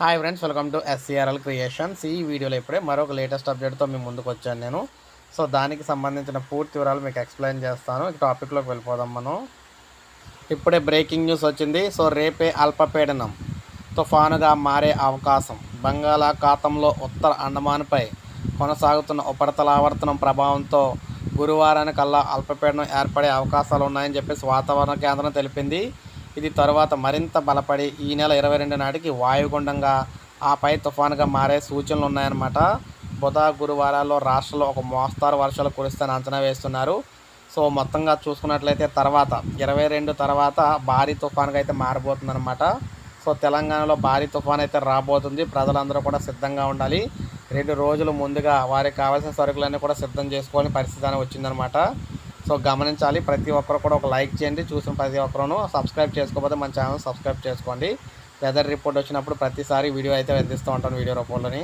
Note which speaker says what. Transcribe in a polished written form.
Speaker 1: Hi friends, welcome to SCRL creations. ఈ వీడియోలో ఇప్పుడే మరొక లేటెస్ట్ అప్డేట్తో మీ ముందుకు వచ్చాను నేను. సో దానికి సంబంధించిన పూర్తి వివరాలు మీకు ఎక్స్ప్లెయిన్ చేస్తాను. ఈ టాపిక్లోకి వెళ్ళిపోదాం మనం. ఇప్పుడే బ్రేకింగ్ న్యూస్ వచ్చింది. సో రేపే అల్పపీడనం తుఫానుగా మారే అవకాశం. బంగాళాఖాతంలో ఉత్తర అండమాన్పై కొనసాగుతున్న ఉపరితల ఆవర్తనం ప్రభావంతో గురువారానికల్లా అల్పపీడనం ఏర్పడే అవకాశాలు ఉన్నాయని చెప్పేసి వాతావరణ కేంద్రం తెలిపింది. ఇది తరువాత మరింత బలపడి ఈ నెల 22 నాటికి వాయుగుండంగా ఆపై తుఫానుగా మారే సూచనలు ఉన్నాయన్నమాట. బుధ గురువారాల్లో రాష్ట్రంలో ఒక మోస్తారు వర్షాలు కురుస్తాయని అంచనా వేస్తున్నారు. సో మొత్తంగా చూసుకున్నట్లయితే తర్వాత 22 తర్వాత భారీ తుఫానుగా అయితే మారబోతుందన్నమాట. సో తెలంగాణలో భారీ తుఫాన్ అయితే రాబోతుంది. ప్రజలందరూ కూడా సిద్ధంగా ఉండాలి. 2 రోజులు ముందుగా వారికి కావాల్సిన సరుకులన్నీ కూడా సిద్ధం చేసుకోవాలని పరిస్థితి అని వచ్చిందనమాట. సో గమనించాలి. ప్రతి ఒక్కరు కూడా ఒక లైక్ చేయండి. చూసిన ప్రతి ఒక్కరూ సబ్స్క్రైబ్ చేసుకోకపోతే మన ఛానల్ సబ్స్క్రైబ్ చేసుకోండి. వెదర్ రిపోర్ట్ వచ్చినప్పుడు ప్రతిసారి వీడియో అయితే అందిస్తూ ఉంటాను వీడియో రూపంలోని.